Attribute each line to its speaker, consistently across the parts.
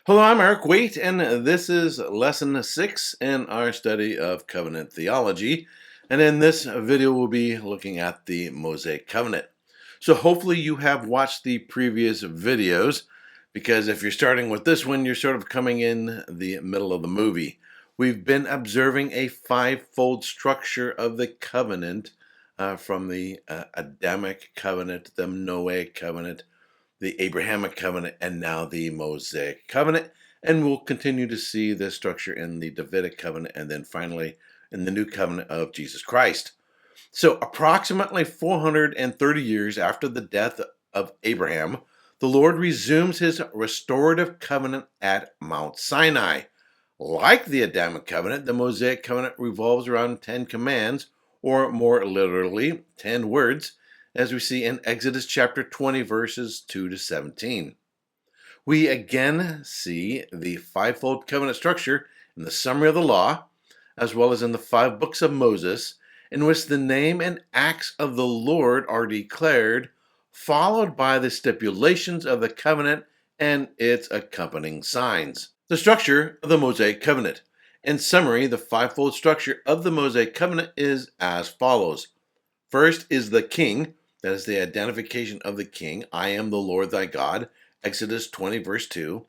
Speaker 1: Hello, I'm Erik Wait, and this is lesson 6 in our study of covenant theology. And in this video, we'll be looking at the Mosaic Covenant. So hopefully you have watched the previous videos, because if you're starting with this one, you're sort of coming in the middle of the movie. We've been observing a fivefold structure of the covenant from the Adamic covenant, the Noahic covenant, the Abrahamic covenant, and now the Mosaic covenant. And we'll continue to see this structure in the Davidic covenant and then finally in the new covenant of Jesus Christ. So, approximately 430 years after the death of Abraham, the Lord resumes his restorative covenant at Mount Sinai. Like the Adamic covenant, the Mosaic covenant revolves around 10 commands, or more literally, 10 words, as we see in Exodus chapter 20, verses 2 to 17. We again see the fivefold covenant structure in the summary of the law, as well as in the 5 books of Moses, in which the name and acts of the Lord are declared, followed by the stipulations of the covenant and its accompanying signs. The structure of the Mosaic covenant. In summary, the fivefold structure of the Mosaic covenant is as follows. First is the king. That is the identification of the king. I am the Lord thy God. Exodus 20, verse 2.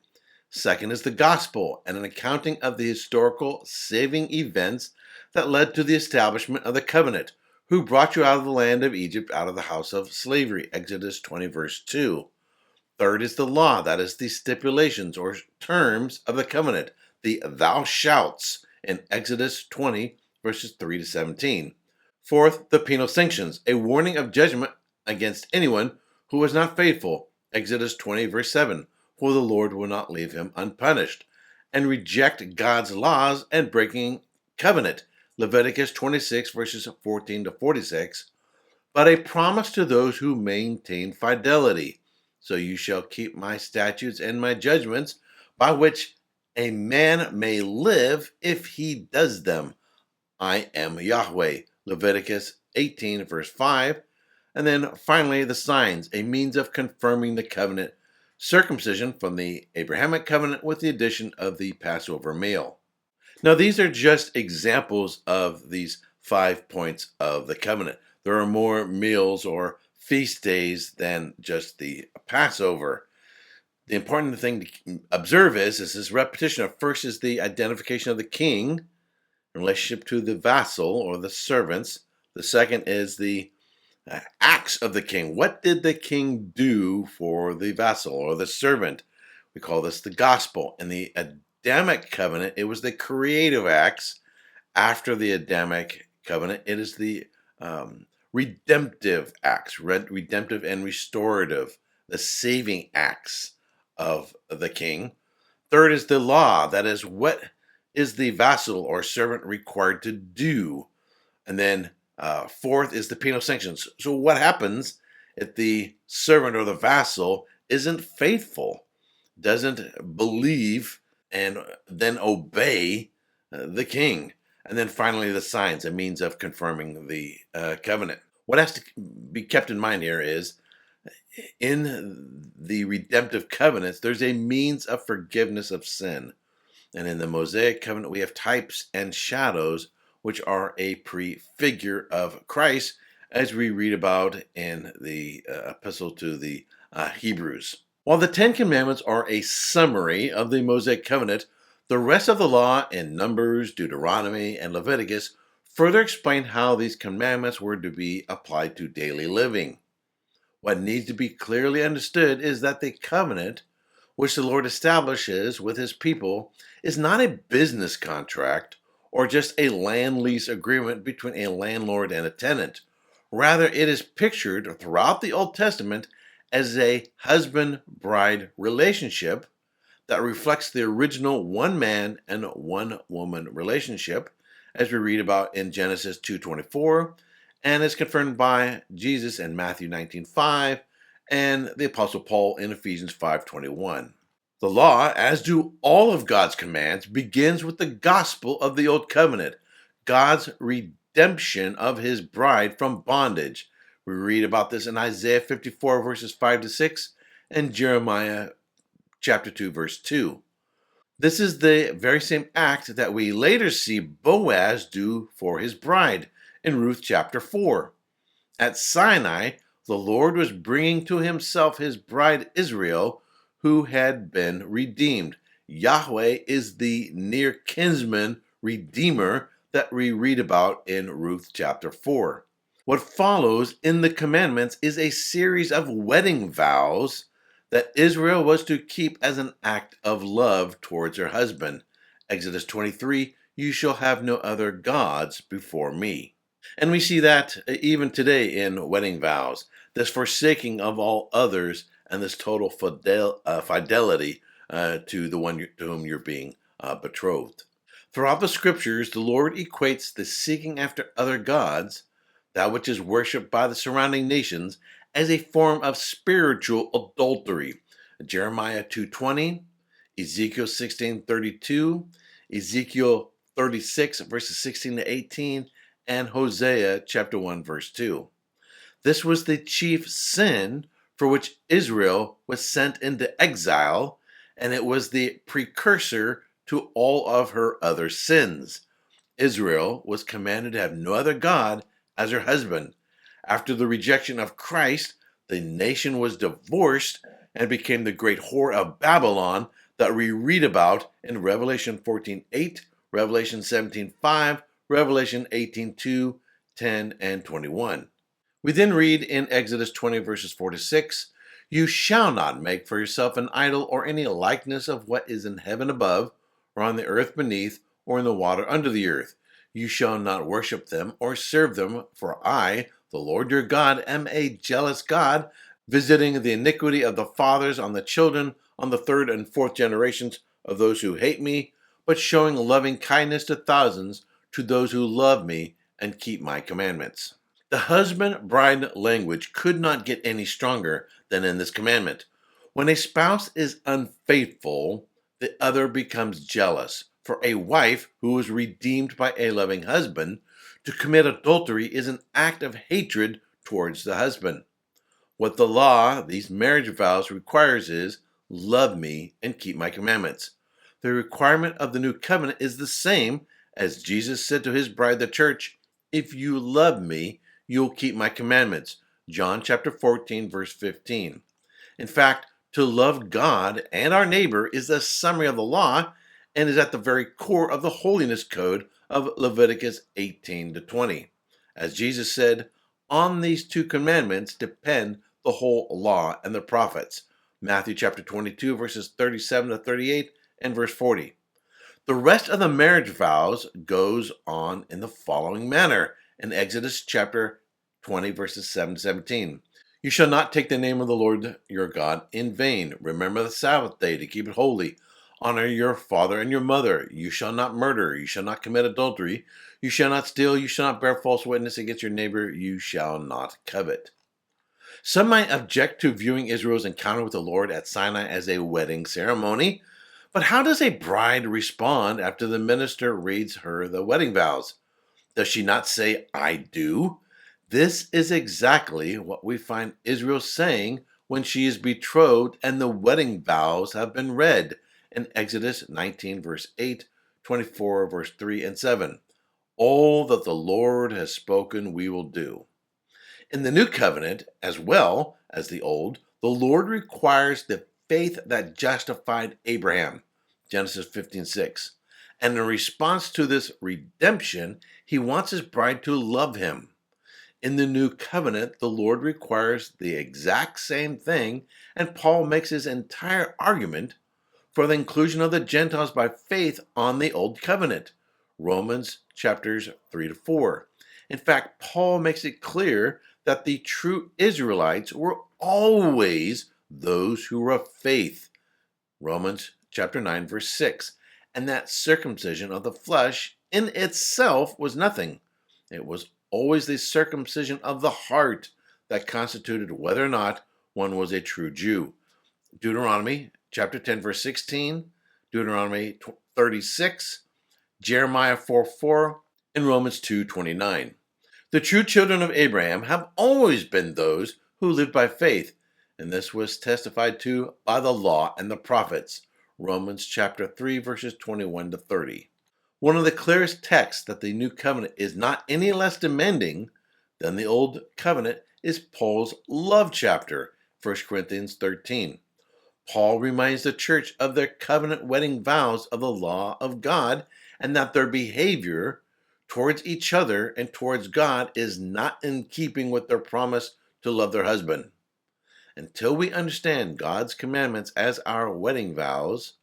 Speaker 1: Second is the gospel, and an accounting of the historical saving events that led to the establishment of the covenant. Who brought you out of the land of Egypt, out of the house of slavery. Exodus 20, verse 2. Third is the law. That is the stipulations or terms of the covenant. The thou shalts in Exodus 20, verses 3 to 17. Fourth, the penal sanctions, a warning of judgment against anyone who was not faithful. Exodus 20, verse 7, for the Lord will not leave him unpunished. And reject God's laws and breaking covenant. Leviticus 26, verses 14 to 46. But a promise to those who maintain fidelity. So you shall keep my statutes and my judgments, by which a man may live if he does them. I am Yahweh. Leviticus 18, verse 5. And then finally, the signs, a means of confirming the covenant. Circumcision from the Abrahamic covenant with the addition of the Passover meal. Now, these are just examples of these 5 points of the covenant. There are more meals or feast days than just the Passover. The important thing to observe is this repetition of first is the identification of the king in relationship to the vassal or the servants. The second is the acts of the king. What did the king do for the vassal or the servant? We call this the gospel. In the Adamic covenant, it was the creative acts. After the Adamic covenant, it is the redemptive acts, redemptive and restorative, the saving acts of the king. Third is the law. That is, what is the vassal or servant required to do? And then fourth is the penal sanctions. So what happens if the servant or the vassal isn't faithful, doesn't believe, and then obey the king? And then finally, the signs, a means of confirming the covenant. What has to be kept in mind here is in the redemptive covenants, there's a means of forgiveness of sin. And in the Mosaic covenant, we have types and shadows, which are a prefigure of Christ, as we read about in the epistle to the Hebrews. While the 10 Commandments are a summary of the Mosaic covenant, the rest of the law in Numbers, Deuteronomy, and Leviticus further explain how these commandments were to be applied to daily living. What needs to be clearly understood is that the covenant, which the Lord establishes with his people, is not a business contract or just a land lease agreement between a landlord and a tenant. Rather, it is pictured throughout the Old Testament as a husband-bride relationship that reflects the original one man and one woman relationship, as we read about in Genesis 2:24, and is confirmed by Jesus in Matthew 19:5 and the Apostle Paul in Ephesians 5:21. The law, as do all of God's commands, begins with the gospel of the Old Covenant, God's redemption of his bride from bondage. We read about this in Isaiah 54, verses 5 to 6, and Jeremiah chapter 2, verse 2. This is the very same act that we later see Boaz do for his bride in Ruth chapter 4. At Sinai, the Lord was bringing to himself his bride Israel, who had been redeemed. Yahweh is the near kinsman redeemer that we read about in Ruth chapter 4. What follows in the commandments is a series of wedding vows that Israel was to keep as an act of love towards her husband. Exodus 23, you shall have no other gods before me. And we see that even today in wedding vows, this forsaking of all others and this total fidelity to the one to whom you're being betrothed. Throughout the scriptures, the Lord equates the seeking after other gods, that which is worshipped by the surrounding nations, as a form of spiritual adultery. Jeremiah 2:20, Ezekiel 16:32, Ezekiel 36 verses 16 to 18, and Hosea chapter 1 verse 2. This was the chief sin for which Israel was sent into exile, and it was the precursor to all of her other sins. Israel was commanded to have no other God as her husband. After the rejection of Christ, the nation was divorced and became the great whore of Babylon that we read about in Revelation 14:8, Revelation 17:5, Revelation 18:2, 10, and 21. We then read in Exodus 20 verses 4 to 6, you shall not make for yourself an idol or any likeness of what is in heaven above, or on the earth beneath, or in the water under the earth. You shall not worship them or serve them, for I, the Lord your God, am a jealous God, visiting the iniquity of the fathers on the children, on the third and fourth generations of those who hate me, but showing loving kindness to thousands, to those who love me and keep my commandments. The husband-bride language could not get any stronger than in this commandment. When a spouse is unfaithful, the other becomes jealous. For a wife who is redeemed by a loving husband, to commit adultery is an act of hatred towards the husband. What the law, these marriage vows, requires is, love me and keep my commandments. The requirement of the new covenant is the same as Jesus said to his bride, the church, if you love me, you'll keep my commandments. John chapter 14, verse 15. In fact, to love God and our neighbor is the summary of the law and is at the very core of the holiness code of Leviticus 18 to 20. As Jesus said, on these two commandments depend the whole law and the prophets. Matthew chapter 22, verses 37 to 38 and verse 40. The rest of the marriage vows goes on in the following manner in Exodus chapter 20, verses 7 to 17. You shall not take the name of the Lord your God in vain. Remember the Sabbath day to keep it holy. Honor your father and your mother. You shall not murder. You shall not commit adultery. You shall not steal. You shall not bear false witness against your neighbor. You shall not covet. Some might object to viewing Israel's encounter with the Lord at Sinai as a wedding ceremony, but how does a bride respond after the minister reads her the wedding vows? Does she not say, I do? This is exactly what we find Israel saying when she is betrothed and the wedding vows have been read in Exodus 19, verse 8, 24, verse 3 and 7. All that the Lord has spoken we will do. In the new covenant, as well as the old, the Lord requires the faith that justified Abraham, Genesis 15:6. And in response to this redemption, he wants his bride to love him. In the new covenant, the Lord requires the exact same thing, and Paul makes his entire argument for the inclusion of the Gentiles by faith on the old covenant. Romans chapters 3 to 4. In fact, Paul makes it clear that the true Israelites were always those who were of faith. Romans chapter 9 verse 6. And that circumcision of the flesh in itself was nothing. It was always the circumcision of the heart that constituted whether or not one was a true Jew. Deuteronomy chapter 10 verse 16, Deuteronomy 36, Jeremiah 4:4, and Romans 2:29. The true children of Abraham have always been those who lived by faith, and this was testified to by the law and the prophets. Romans chapter 3, verses 21 to 30. One of the clearest texts that the New Covenant is not any less demanding than the Old Covenant is Paul's love chapter, 1 Corinthians 13. Paul reminds the church of their covenant wedding vows of the law of God and that their behavior towards each other and towards God is not in keeping with their promise to love their husband. Until we understand God's commandments as our wedding vows,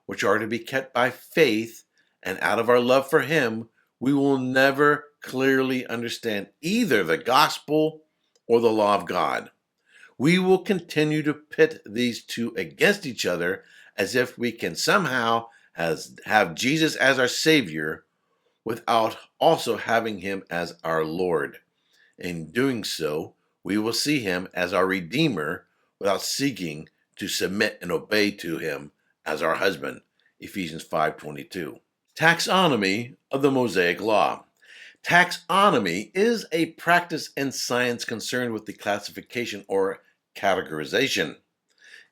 Speaker 1: which are to be kept by faith and out of our love for Him, we will never clearly understand either the gospel or the law of God. We will continue to pit these two against each other as if we can somehow have Jesus as our Savior without also having Him as our Lord. In doing so, we will see Him as our Redeemer without seeking to submit and obey to Him as our husband. Ephesians 5:22. Taxonomy of the Mosaic Law. Taxonomy is a practice in science concerned with the classification or categorization.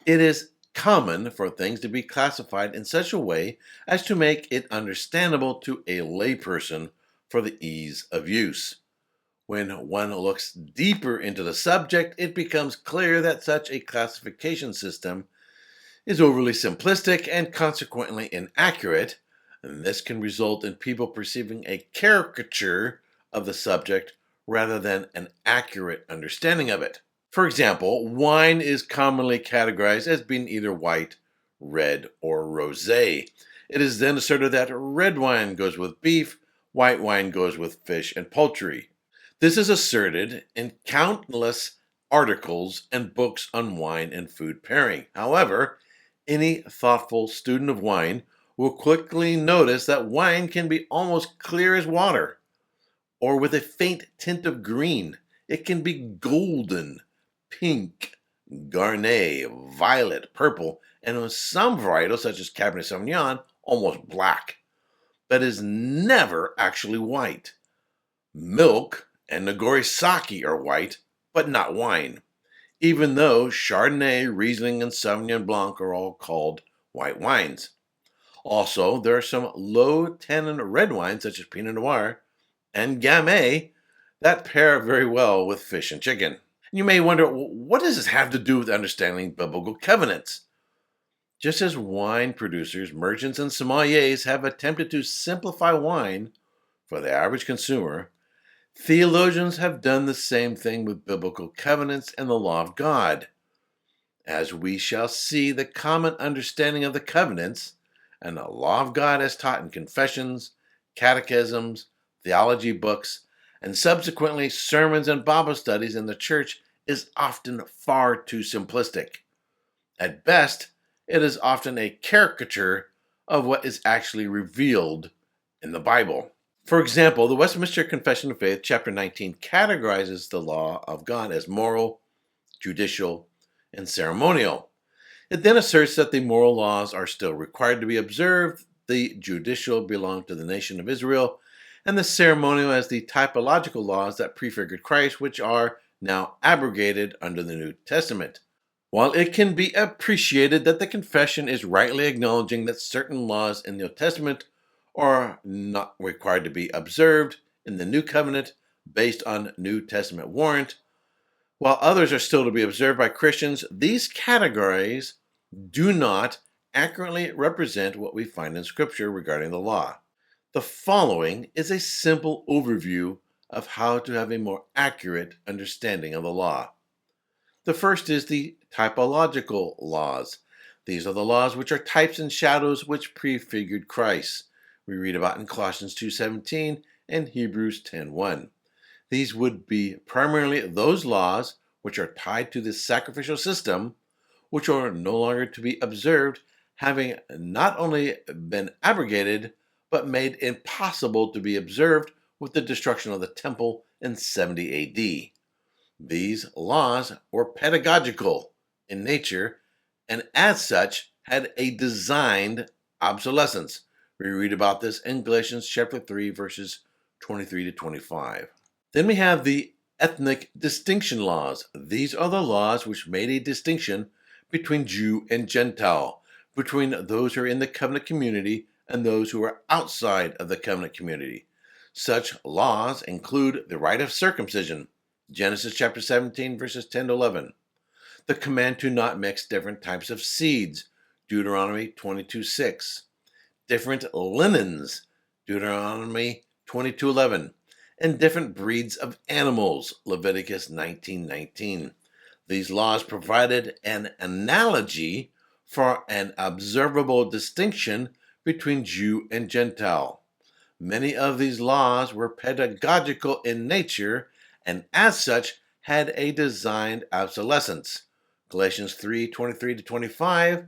Speaker 1: It is common for things to be classified in such a way as to make it understandable to a layperson for the ease of use. When one looks deeper into the subject, it becomes clear that such a classification system is overly simplistic and consequently inaccurate, and this can result in people perceiving a caricature of the subject rather than an accurate understanding of it. For example, wine is commonly categorized as being either white, red, or rosé. It is then asserted that red wine goes with beef, white wine goes with fish and poultry. This is asserted in countless articles and books on wine and food pairing. However, any thoughtful student of wine will quickly notice that wine can be almost clear as water, or with a faint tint of green. It can be golden, pink, garnet, violet, purple, and on some varietals, such as Cabernet Sauvignon, almost black, but is never actually white. Milk and Nagori sake are white, but not wine, even though Chardonnay, Riesling, and Sauvignon Blanc are all called white wines. Also, there are some low-tannin red wines, such as Pinot Noir and Gamay, that pair very well with fish and chicken. You may wonder, what does this have to do with understanding biblical covenants? Just as wine producers, merchants, and sommeliers have attempted to simplify wine for the average consumer, theologians have done the same thing with biblical covenants and the law of God. As we shall see, the common understanding of the covenants and the law of God as taught in confessions, catechisms, theology books, and subsequently sermons and Bible studies in the church is often far too simplistic. At best, it is often a caricature of what is actually revealed in the Bible. For example, the Westminster Confession of Faith, chapter 19, categorizes the law of God as moral, judicial, and ceremonial. It then asserts that the moral laws are still required to be observed, the judicial belong to the nation of Israel, and the ceremonial as the typological laws that prefigured Christ, which are now abrogated under the New Testament. While it can be appreciated that the confession is rightly acknowledging that certain laws in the Old Testament are not required to be observed in the New Covenant based on New Testament warrant, while others are still to be observed by Christians, these categories do not accurately represent what we find in Scripture regarding the law. The following is a simple overview of how to have a more accurate understanding of the law. The first is the typological laws. These are the laws which are types and shadows which prefigured Christ. We read about in Colossians 2:17 and Hebrews 10:1. These would be primarily those laws which are tied to the sacrificial system, which are no longer to be observed, having not only been abrogated, but made impossible to be observed with the destruction of the temple in 70 AD. These laws were pedagogical in nature, and as such had a designed obsolescence. We read about this in Galatians chapter 3, verses 23 to 25. Then we have the ethnic distinction laws. These are the laws which made a distinction between Jew and Gentile. between those who are in the covenant community and those who are outside of the covenant community. Such laws include the rite of circumcision, Genesis chapter 17, verses 10 to 11, the command to not mix different types of seeds, Deuteronomy 22:6, different linens, Deuteronomy 22:11, and different breeds of animals, Leviticus 19:19. These laws provided an analogy for an observable distinction between Jew and Gentile. Many of these laws were pedagogical in nature and, as such, had a designed obsolescence. Galatians 3:23 to 25,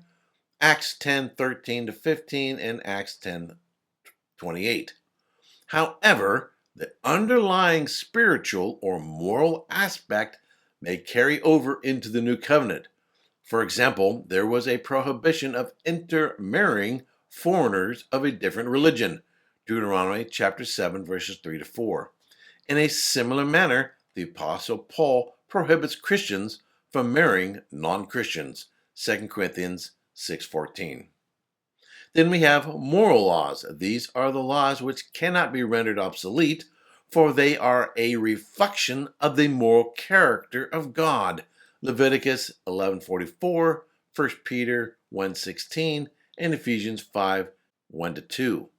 Speaker 1: Acts 10:13 to 15, and Acts 10:28. However, the underlying spiritual or moral aspect may carry over into the new covenant. For example, there was a prohibition of intermarrying foreigners of a different religion, Deuteronomy chapter 7, verses 3 to 4. In a similar manner, the Apostle Paul prohibits Christians from marrying non-Christians, 2 Corinthians 6:14. Then we have moral laws. These are the laws which cannot be rendered obsolete, for they are a reflection of the moral character of God, Leviticus 11:44, 1 Peter 1:16, and Ephesians 5:1 to 2.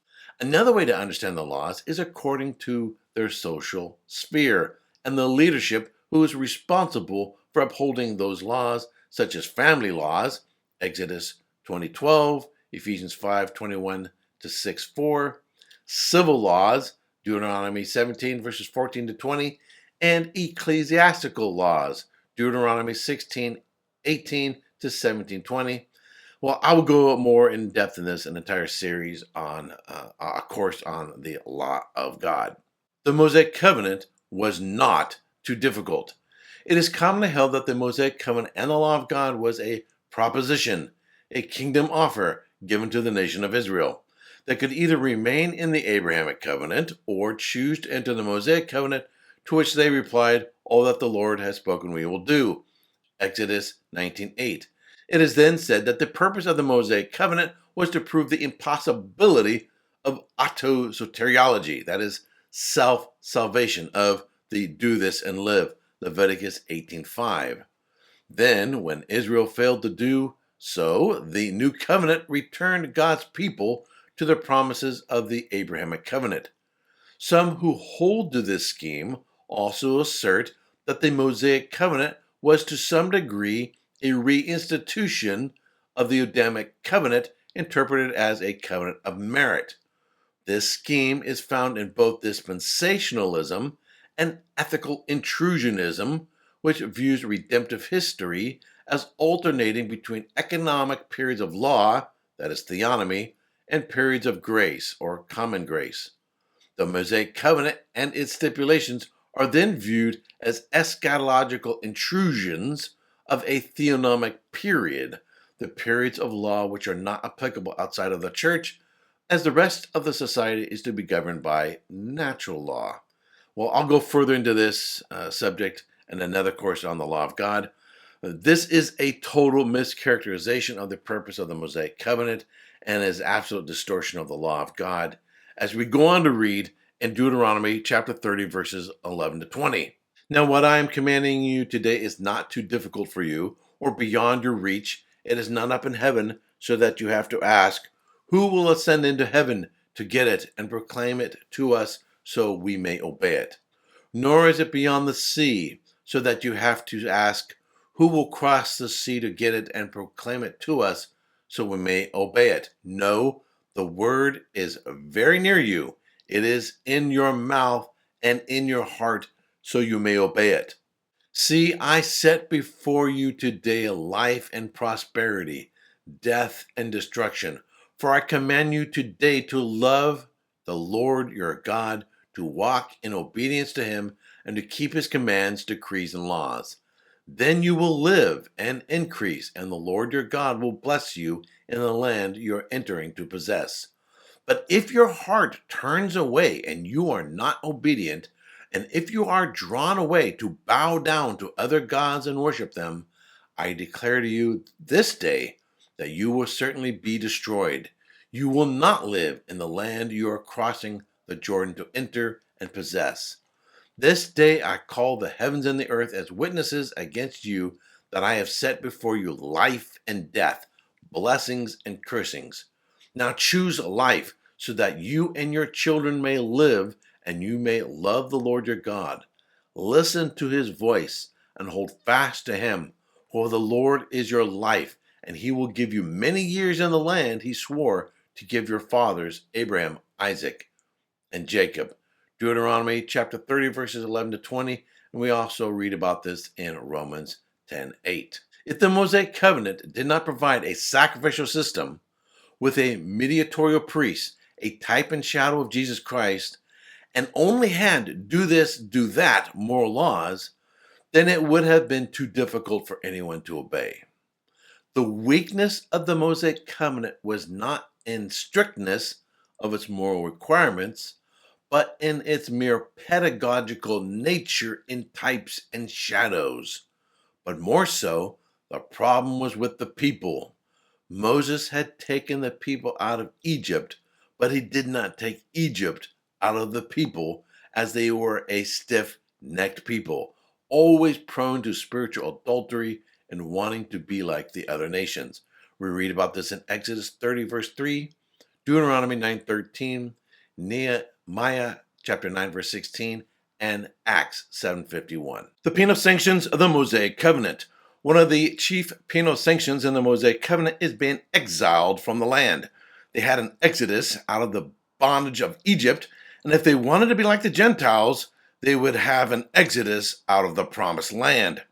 Speaker 1: Another way to understand the laws is according to their social sphere and the leadership who is responsible for upholding those laws, such as family laws, Exodus 20:12, Ephesians 5:21 to 6:4, civil laws, Deuteronomy 17, verses 14 to 20, and ecclesiastical laws, Deuteronomy 16:18 to 17:20. Well, I will go more in depth in this an entire series on a course on the law of God. The Mosaic Covenant was not too difficult. It is commonly held that the Mosaic Covenant and the law of God was a proposition, a kingdom offer given to the nation of Israel that could either remain in the Abrahamic covenant or choose to enter the Mosaic Covenant, to which they replied, "All that the Lord has spoken we will do," Exodus 19:8. It is then said that the purpose of the Mosaic Covenant was to prove the impossibility of autosoteriology, that is, self-salvation, of the do this and live, Leviticus 18:5. Then, when Israel failed to do so, the new covenant returned God's people to the promises of the Abrahamic covenant. Some who hold to this scheme also assert that the Mosaic covenant was to some degree a reinstitution of the Adamic covenant, interpreted as a covenant of merit. This scheme is found in both dispensationalism and ethical intrusionism, which views redemptive history as alternating between economic periods of law, that is theonomy, and periods of grace, or common grace. The Mosaic Covenant and its stipulations are then viewed as eschatological intrusions of a theonomic period, the periods of law which are not applicable outside of the church, as the rest of the society is to be governed by natural law. Well, I'll go further into this subject in another course on the law of God. This is a total mischaracterization of the purpose of the Mosaic Covenant and is absolute distortion of the law of God, as we go on to read in Deuteronomy chapter 30, verses 11 to 20. Now, what I am commanding you today is not too difficult for you or beyond your reach. It is not up in heaven, so that you have to ask, who will ascend into heaven to get it and proclaim it to us so we may obey it? Nor is it beyond the sea, so that you have to ask, who will cross the sea to get it and proclaim it to us so we may obey it? No, the word is very near you. It is in your mouth and in your heart, so you may obey it. See, I set before you today life and prosperity, death and destruction. For I command you today to love the Lord your God, to walk in obedience to him, and to keep his commands, decrees, and laws. Then you will live and increase, and the Lord your God will bless you in the land you are entering to possess. But if your heart turns away and you are not obedient, and if you are drawn away to bow down to other gods and worship them, I declare to you this day that you will certainly be destroyed. You will not live in the land you are crossing the Jordan to enter and possess. This day I call the heavens and the earth as witnesses against you that I have set before you life and death, blessings and cursings. Now choose life so that you and your children may live and you may love the Lord your God. Listen to his voice and hold fast to him, for the Lord is your life, and he will give you many years in the land he swore to give your fathers, Abraham, Isaac, and Jacob. Deuteronomy chapter 30, verses 11 to 20, and we also read about this in Romans 10:8. If the Mosaic Covenant did not provide a sacrificial system with a mediatorial priest, a type and shadow of Jesus Christ, and only had do this, do that moral laws, then it would have been too difficult for anyone to obey. The weakness of the Mosaic Covenant was not in strictness of its moral requirements, but in its mere pedagogical nature in types and shadows. But more so, the problem was with the people. Moses had taken the people out of Egypt, but he did not take Egypt out of the people, as they were a stiff-necked people, always prone to spiritual adultery and wanting to be like the other nations. We read about this in Exodus 30, verse 3, Deuteronomy 9:13, Nehemiah chapter 9, verse 16, and Acts 7:51. The penal sanctions of the Mosaic Covenant. One of the chief penal sanctions in the Mosaic Covenant is being exiled from the land. They had an exodus out of the bondage of Egypt, and if they wanted to be like the Gentiles, they would have an exodus out of the promised land.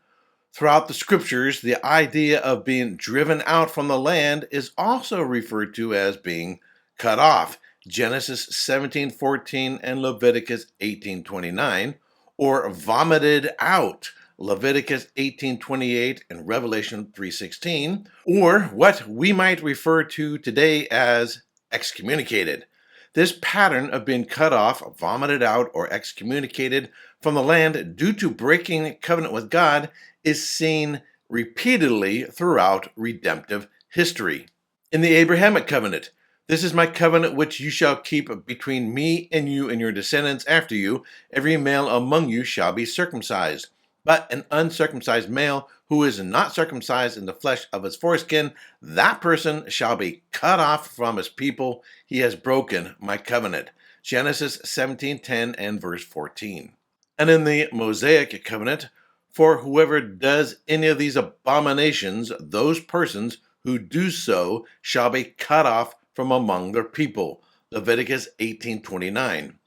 Speaker 1: Throughout the scriptures, the idea of being driven out from the land is also referred to as being cut off. Genesis 17:14 and Leviticus 18:29, or vomited out. Leviticus 18:28 and Revelation 3:16, or what we might refer to today as excommunicated. This pattern of being cut off, vomited out, or excommunicated from the land due to breaking covenant with God is seen repeatedly throughout redemptive history. In the Abrahamic covenant, this is my covenant which you shall keep between me and you and your descendants after you. Every male among you shall be circumcised. But an uncircumcised male who is not circumcised in the flesh of his foreskin, that person shall be cut off from his people. He has broken my covenant. Genesis 17:10 and verse 14. And in the Mosaic covenant, for whoever does any of these abominations, those persons who do so shall be cut off from among their people. Leviticus 18:29.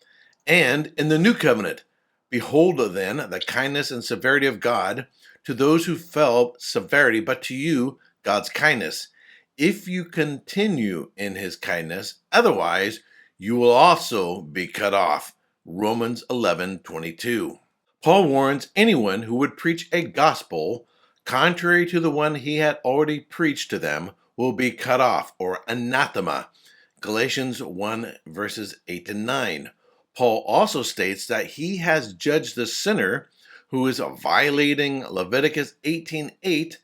Speaker 1: And in the new covenant, behold then the kindness and severity of God. To those who fell, severity, but to you, God's kindness. If you continue in his kindness, otherwise you will also be cut off. Romans 11:22. Paul warns anyone who would preach a gospel contrary to the one he had already preached to them will be cut off, or anathema. Galatians 1 verses 8 to 9. Paul also states that he has judged the sinner who is violating Leviticus 18:8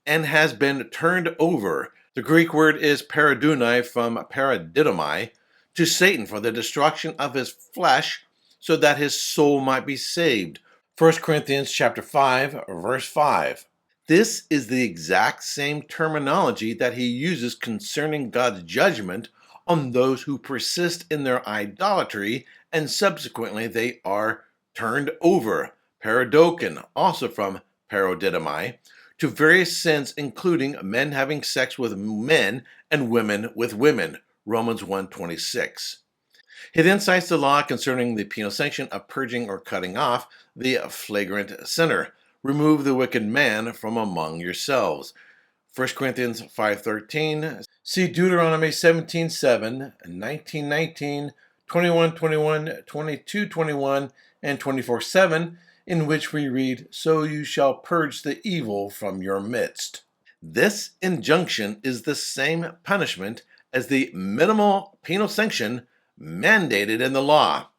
Speaker 1: and has been turned over. The Greek word is paradunai from paradidomai, to Satan for the destruction of his flesh so that his soul might be saved. 1 Corinthians chapter 5 verse 5. This is the exact same terminology that he uses concerning God's judgment on those who persist in their idolatry and subsequently they are turned over, paradoken, also from paradidomai, to various sins including men having sex with men and women with women, Romans 1:26. He then cites the law concerning the penal sanction of purging or cutting off the flagrant sinner. Remove the wicked man from among yourselves. 1 Corinthians 5:13. See Deuteronomy 17:7, 19:19, 21:21, 22:21, and 24:7, in which we read, "So you shall purge the evil from your midst." This injunction is the same punishment as the minimal penal sanction mandated in the law.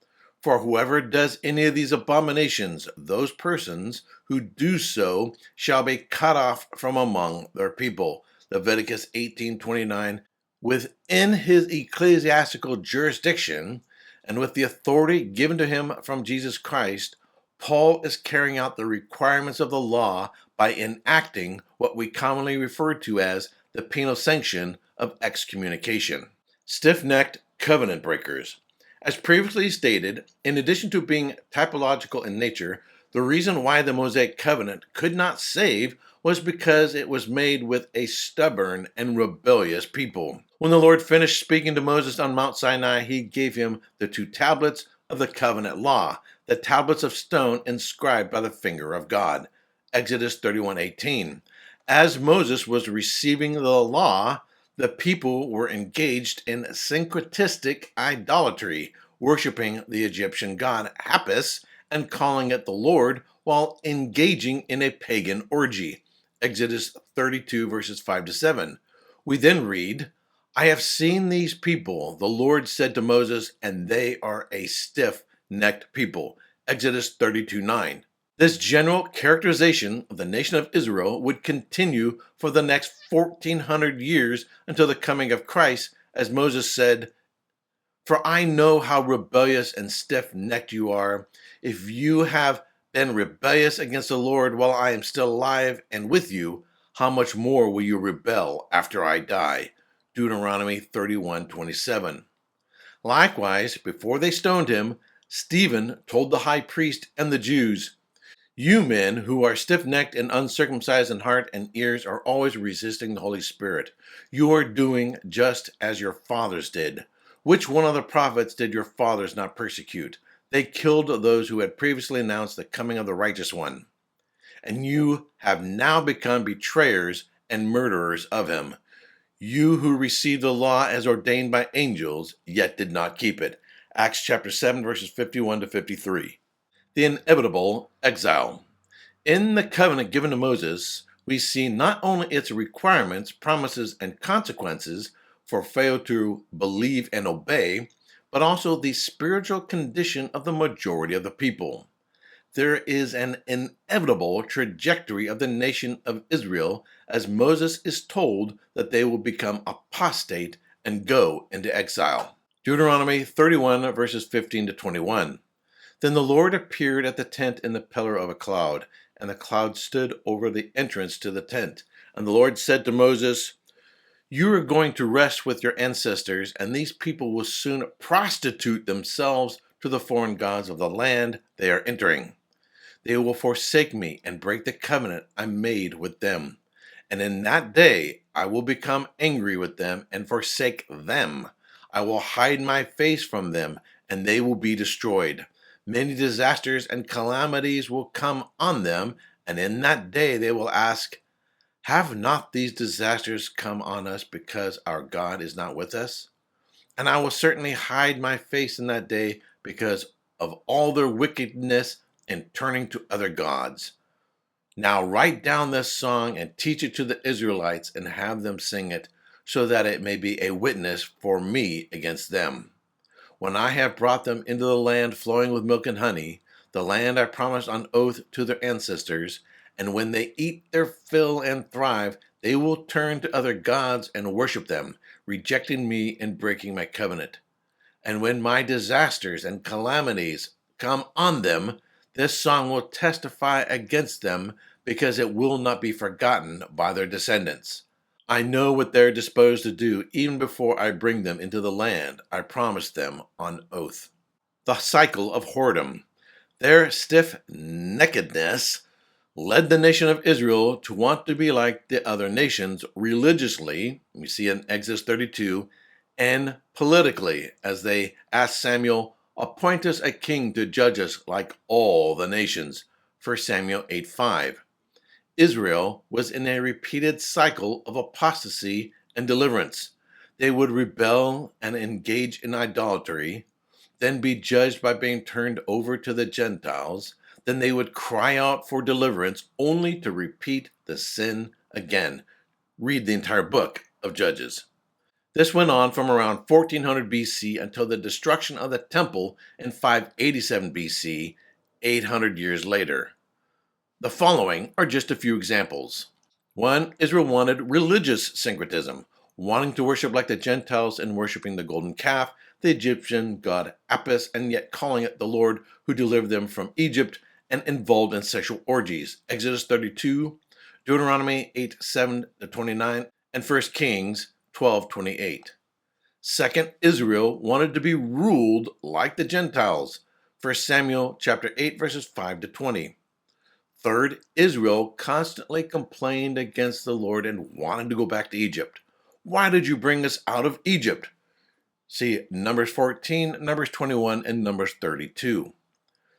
Speaker 1: For whoever does any of these abominations, those persons who do so shall be cut off from among their people. Leviticus 18:29, within his ecclesiastical jurisdiction and with the authority given to him from Jesus Christ, Paul is carrying out the requirements of the law by enacting what we commonly refer to as the penal sanction of excommunication. Stiff-necked covenant breakers. As previously stated, in addition to being typological in nature, the reason why the Mosaic Covenant could not save was because it was made with a stubborn and rebellious people. When the Lord finished speaking to Moses on Mount Sinai, he gave him the 2 tablets of the covenant law, the tablets of stone inscribed by the finger of God. Exodus 31:18. As Moses was receiving the law, the people were engaged in syncretistic idolatry, worshiping the Egyptian god Apis and calling it the Lord while engaging in a pagan orgy. Exodus 32 verses 5 to 7. We then read, I have seen these people, the Lord said to Moses, and they are a stiff-necked people. Exodus 32:9. This general characterization of the nation of Israel would continue for the next 1400 years until the coming of Christ, as Moses said, for I know how rebellious and stiff-necked you are. If you have been rebellious against the Lord while I am still alive and with you, how much more will you rebel after I die? Deuteronomy 31:27. Likewise, before they stoned him, Stephen told the high priest and the Jews, you men who are stiff-necked and uncircumcised in heart and ears are always resisting the Holy Spirit. You are doing just as your fathers did. Which one of the prophets did your fathers not persecute? They killed those who had previously announced the coming of the righteous one. And you have now become betrayers and murderers of him. You who received the law as ordained by angels, yet did not keep it. Acts chapter 7, verses 51 to 53. The inevitable exile. In the covenant given to Moses, we see not only its requirements, promises, and consequences for failure to believe and obey, but also the spiritual condition of the majority of the people. There is an inevitable trajectory of the nation of Israel as Moses is told that they will become apostate and go into exile. Deuteronomy 31 verses 15 to 21. Then the Lord appeared at the tent in the pillar of a cloud, and the cloud stood over the entrance to the tent. And the Lord said to Moses, you are going to rest with your ancestors, and these people will soon prostitute themselves to the foreign gods of the land they are entering. They will forsake me and break the covenant I made with them. And in that day I will become angry with them and forsake them. I will hide my face from them, and they will be destroyed. Many disasters and calamities will come on them, and in that day they will ask, have not these disasters come on us because our God is not with us? And I will certainly hide my face in that day because of all their wickedness in turning to other gods. Now write down this song and teach it to the Israelites and have them sing it, so that it may be a witness for me against them. When I have brought them into the land flowing with milk and honey, the land I promised on oath to their ancestors, and when they eat their fill and thrive, they will turn to other gods and worship them, rejecting me and breaking my covenant. And when my disasters and calamities come on them, this song will testify against them, because it will not be forgotten by their descendants. I know what they're disposed to do even before I bring them into the land I promised them on oath. The cycle of whoredom. Their stiff-neckedness led the nation of Israel to want to be like the other nations religiously, we see in Exodus 32, and politically, as they asked Samuel, appoint us a king to judge us like all the nations, 1 Samuel 8:5. Israel was in a repeated cycle of apostasy and deliverance. They would rebel and engage in idolatry, then be judged by being turned over to the Gentiles. Then they would cry out for deliverance only to repeat the sin again. Read the entire book of Judges. This went on from around 1400 BC until the destruction of the temple in 587 BC, 800 years later. The following are just a few examples. One, Israel wanted religious syncretism, wanting to worship like the Gentiles and worshiping the golden calf, the Egyptian god Apis, and yet calling it the Lord who delivered them from Egypt, and involved in sexual orgies. Exodus 32, Deuteronomy 8:7-29, and 1 Kings 12:28. Second, Israel wanted to be ruled like the Gentiles. 1 Samuel chapter 8, verses 5-20. Third, Israel constantly complained against the Lord and wanted to go back to Egypt. Why did you bring us out of Egypt? See Numbers 14, Numbers 21, and Numbers 32.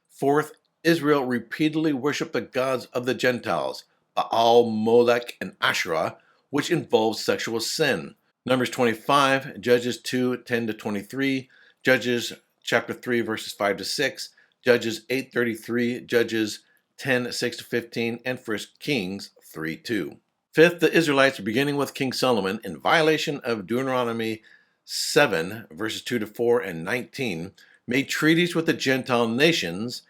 Speaker 1: Fourth, Israel repeatedly worshiped the gods of the Gentiles, Baal, Molech, and Asherah, which involves sexual sin. Numbers 25, Judges 2, 10-23, Judges chapter 3, verses 5-6, Judges 8:33, Judges 10, 6-15, and 1 Kings 3:2. Fifth, the Israelites, beginning with King Solomon, in violation of Deuteronomy 7, verses 2-4 and 19, made treaties with the Gentile nations,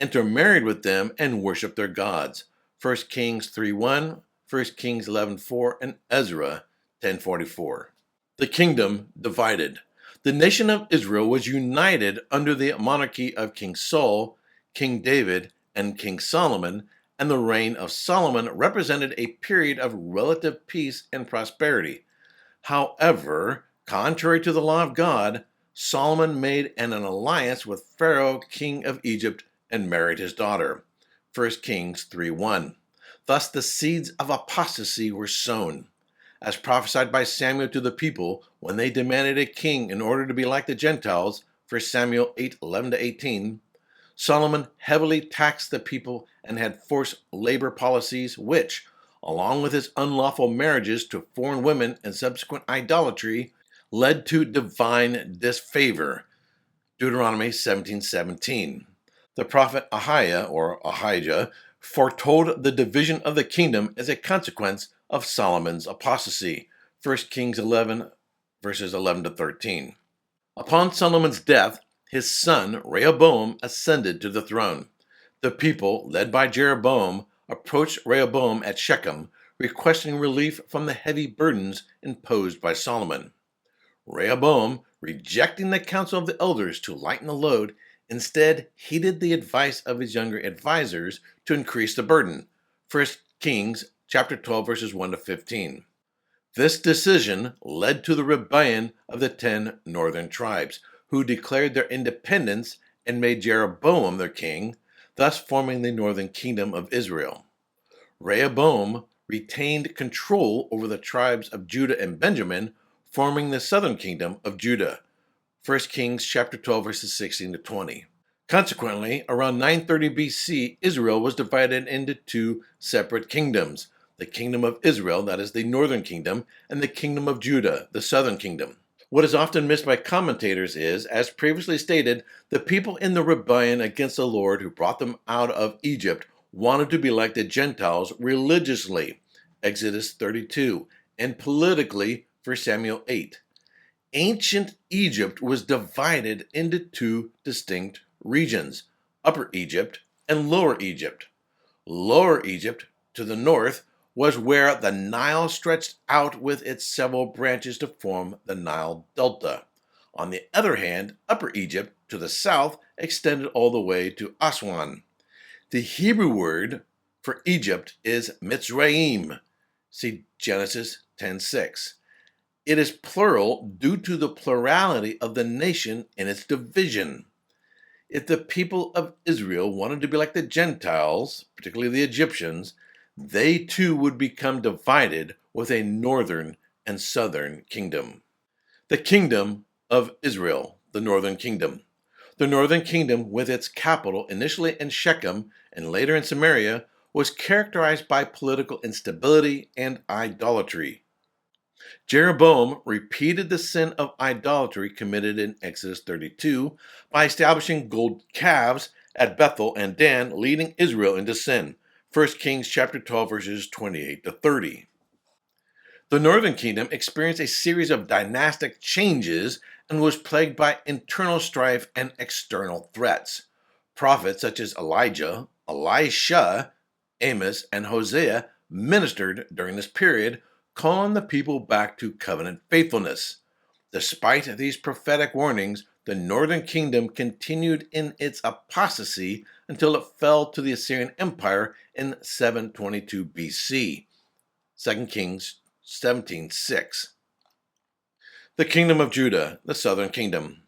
Speaker 1: intermarried with them, and worshiped their gods. 1 Kings 3:1, 1 Kings 11:4, and Ezra 10:44. The kingdom divided. The nation of Israel was united under the monarchy of King Saul, King David, and King Solomon, and the reign of Solomon represented a period of relative peace and prosperity. However, contrary to the law of God, Solomon made an alliance with Pharaoh, king of Egypt, and married his daughter. 1 Kings 3:1. Thus the seeds of apostasy were sown. As prophesied by Samuel to the people when they demanded a king in order to be like the Gentiles, 1 Samuel 8:11-18, Solomon heavily taxed the people and had forced labor policies which, along with his unlawful marriages to foreign women and subsequent idolatry, led to divine disfavor. Deuteronomy 17:17. The prophet Ahijah foretold the division of the kingdom as a consequence of Solomon's apostasy. 1 Kings 11, verses 11-13. Upon Solomon's death, his son Rehoboam ascended to the throne. The people, led by Jeroboam, approached Rehoboam at Shechem, requesting relief from the heavy burdens imposed by Solomon. Rehoboam, rejecting the counsel of the elders to lighten the load, instead heeded the advice of his younger advisors to increase the burden. 1 Kings chapter 12, verses 1-15. This decision led to the rebellion of the 10 northern tribes, who declared their independence and made Jeroboam their king, thus forming the northern kingdom of Israel. Rehoboam retained control over the tribes of Judah and Benjamin, forming the southern kingdom of Judah. 1 Kings chapter 12, verses 16-20. Consequently, around 930 BC, Israel was divided into two separate kingdoms: the kingdom of Israel, that is the northern kingdom, and the kingdom of Judah, the southern kingdom. What is often missed by commentators is, as previously stated, the people in the rebellion against the Lord who brought them out of Egypt wanted to be like the Gentiles religiously, Exodus 32, and politically, 1 Samuel 8. Ancient Egypt was divided into two distinct regions, Upper Egypt and Lower Egypt. Lower Egypt, to the north, was where the Nile stretched out with its several branches to form the Nile Delta. On the other hand, Upper Egypt, to the south, extended all the way to Aswan. The Hebrew word for Egypt is Mitzrayim. See Genesis 10:6. It is plural due to the plurality of the nation in its division. If the people of Israel wanted to be like the Gentiles, particularly the Egyptians, they too would become divided with a northern and southern kingdom. The kingdom of Israel, the northern kingdom. The northern kingdom, with its capital initially in Shechem and later in Samaria, was characterized by political instability and idolatry. Jeroboam repeated the sin of idolatry committed in Exodus 32 by establishing gold calves at Bethel and Dan, leading Israel into sin. 1 Kings chapter 12, verses 28-30. The northern kingdom experienced a series of dynastic changes and was plagued by internal strife and external threats. Prophets such as Elijah, Elisha, Amos, and Hosea ministered during this period, calling the people back to covenant faithfulness. Despite these prophetic warnings, the northern kingdom continued in its apostasy until it fell to the Assyrian Empire in 722 BC. 2 Kings 17:6. The kingdom of Judah, the southern kingdom.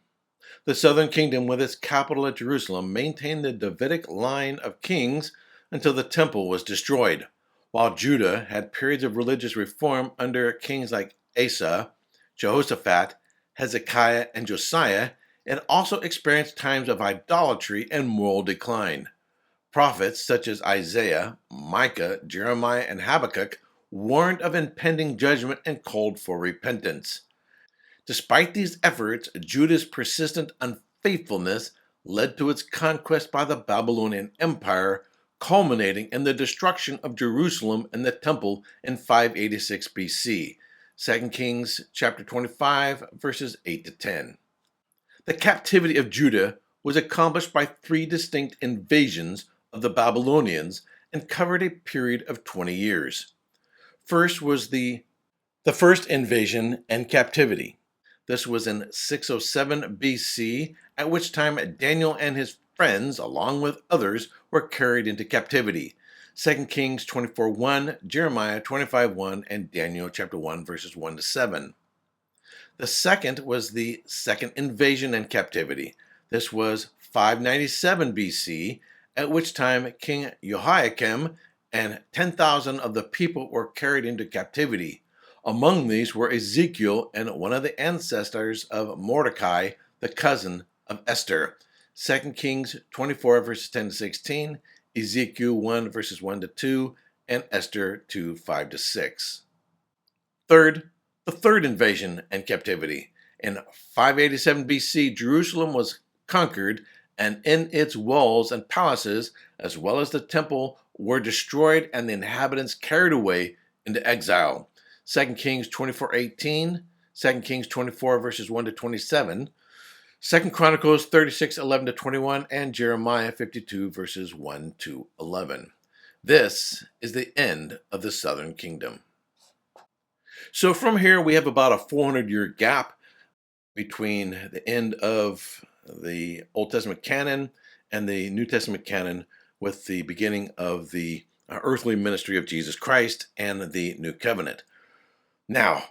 Speaker 1: The southern kingdom, with its capital at Jerusalem, maintained the Davidic line of kings until the temple was destroyed. While Judah had periods of religious reform under kings like Asa, Jehoshaphat, Hezekiah, and Josiah, it also experienced times of idolatry and moral decline. Prophets such as Isaiah, Micah, Jeremiah, and Habakkuk warned of impending judgment and called for repentance. Despite these efforts, Judah's persistent unfaithfulness led to its conquest by the Babylonian Empire, culminating in the destruction of Jerusalem and the temple in 586 BC. 2 Kings chapter 25, verses 8 to 10. The captivity of Judah was accomplished by three distinct invasions of the Babylonians and covered a period of 20 years. First was the first invasion and captivity. This was in 607 BC, at which time Daniel and his friends, along with others, were carried into captivity. 2 Kings 24:1, Jeremiah 25:1, and Daniel chapter 1, verses 1 to 7. The second was the second invasion and captivity. This was 597 BC, at which time King Jehoiakim and 10,000 of the people were carried into captivity. Among these were Ezekiel and one of the ancestors of Mordecai, the cousin of Esther. 2 Kings 24, verses 10 to 16, Ezekiel 1, verses 1 to 2, and Esther 2, 5 to 6. Third, the third invasion and captivity. In 587 BC, Jerusalem was conquered, and in its walls and palaces, as well as the temple, were destroyed and the inhabitants carried away into exile. 2 Kings 24:18, 2 Kings 24, verses 1 to 27, 2 Chronicles 36, 11 to 21, and Jeremiah 52, verses 1 to 11. This is the end of the southern kingdom. So from here, we have about a 400-year gap between the end of the Old Testament canon and the New Testament canon, with the beginning of the earthly ministry of Jesus Christ and the New Covenant. Now,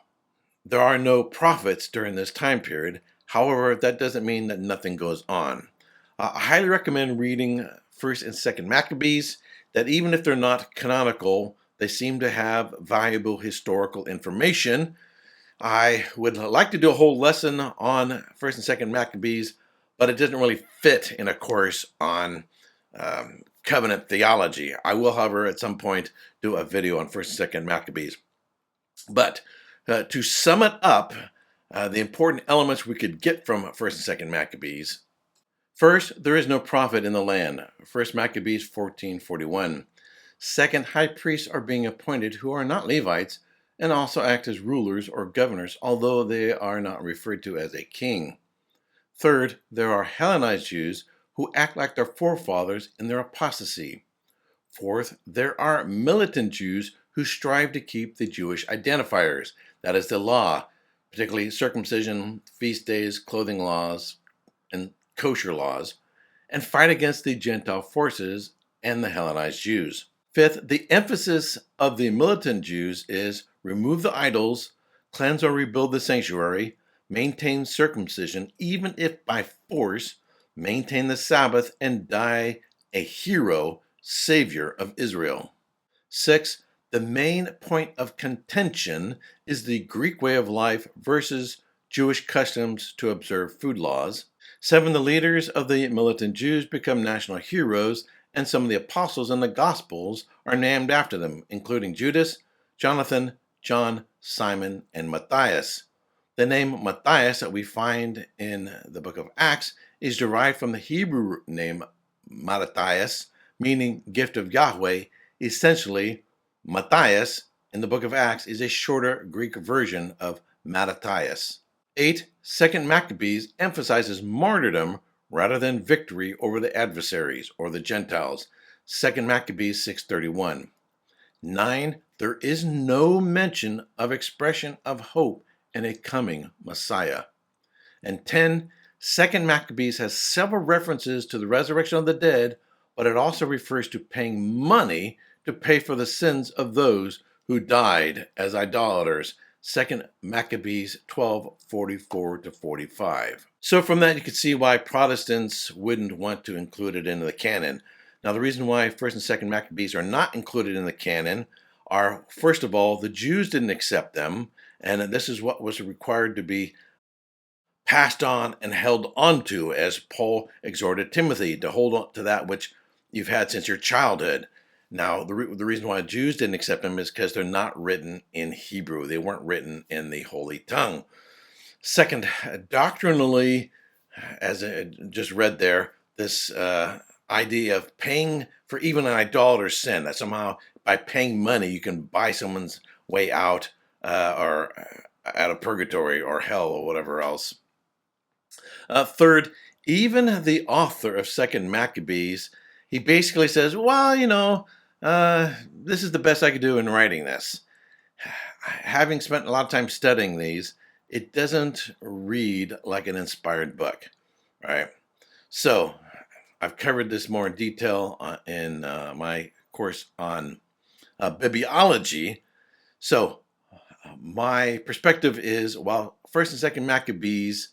Speaker 1: there are no prophets during this time period. However, that doesn't mean that nothing goes on. I highly recommend reading 1st and 2nd Maccabees, that even if they're not canonical, they seem to have valuable historical information. I would like to do a whole lesson on 1st and 2nd Maccabees, but it doesn't really fit in a course on covenant theology. I will, however, at some point do a video on 1st and 2nd Maccabees. But to sum it up, the important elements we could get from 1st and 2nd Maccabees. First, there is no prophet in the land. 1st Maccabees 14:41. Second, high priests are being appointed who are not Levites and also act as rulers or governors, although they are not referred to as a king. Third, there are Hellenized Jews who act like their forefathers in their apostasy. Fourth, there are militant Jews who strive to keep the Jewish identifiers, that is the law, particularly circumcision, feast days, clothing laws, and kosher laws, and fight against the Gentile forces and the Hellenized Jews. Fifth, the emphasis of the militant Jews is remove the idols, cleanse or rebuild the sanctuary, maintain circumcision, even if by force, maintain the Sabbath, and die a hero, savior of Israel. 6. The main point of contention is the Greek way of life versus Jewish customs to observe food laws. 7. The leaders of the militant Jews become national heroes, and some of the apostles in the Gospels are named after them, including Judas, Jonathan, John, Simon, and Matthias. The name Matthias that we find in the book of Acts is derived from the Hebrew name Matthias, meaning gift of Yahweh. Essentially, Matthias in the book of Acts is a shorter Greek version of Mattathias. 8. 2nd Maccabees emphasizes martyrdom rather than victory over the adversaries or the Gentiles. 2nd Maccabees 6:31. 9, there is no mention of expression of hope in a coming Messiah. And 10, 2nd Maccabees has several references to the resurrection of the dead, but it also refers to paying money to pay for the sins of those who died as idolaters. 2nd Maccabees 12:44-45. So from that you can see why Protestants wouldn't want to include it into the canon. Now the reason why 1st and 2nd Maccabees are not included in the canon are, first of all, the Jews didn't accept them, and this is what was required to be passed on and held onto, as Paul exhorted Timothy to hold on to that which you've had since your childhood. Now, the reason why Jews didn't accept them is because they're not written in Hebrew. They weren't written in the Holy Tongue. Second, doctrinally, as I just read there, this idea of paying for even an idolater's sin, that somehow by paying money you can buy someone's way out or out of purgatory or hell or whatever else. Third, even the author of 2nd Maccabees, he basically says, well, this is the best I could do in writing this. Having spent a lot of time studying these, it doesn't read like an inspired book, right? So I've covered this more in detail in my course on Bibliology. So my perspective is, while 1st and 2nd Maccabees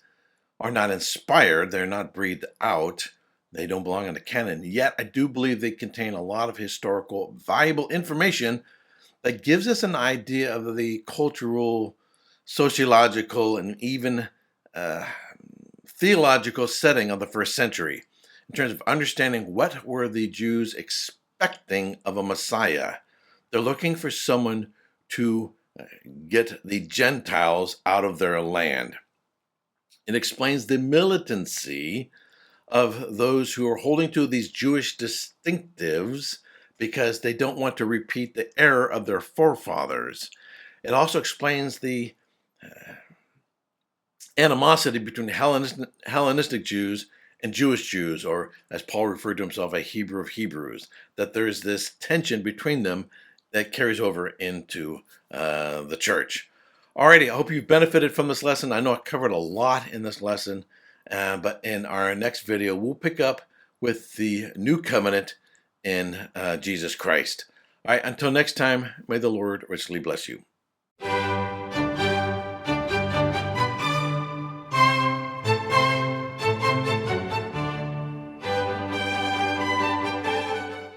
Speaker 1: are not inspired, they're not breathed out, they don't belong in the canon, yet I do believe they contain a lot of historical, valuable information that gives us an idea of the cultural, sociological, and even theological setting of the first century in terms of understanding what were the Jews expecting of a Messiah. They're looking for someone to get the Gentiles out of their land. It explains the militancy of those who are holding to these Jewish distinctives because they don't want to repeat the error of their forefathers. It also explains the animosity between Hellenistic Jews and Jewish Jews, or as Paul referred to himself, a Hebrew of Hebrews, that there is this tension between them that carries over into the church. Alrighty, I hope you've benefited from this lesson. I know I covered a lot in this lesson, but in our next video, we'll pick up with the new covenant in Jesus Christ. All right, until next time, may the Lord richly bless you.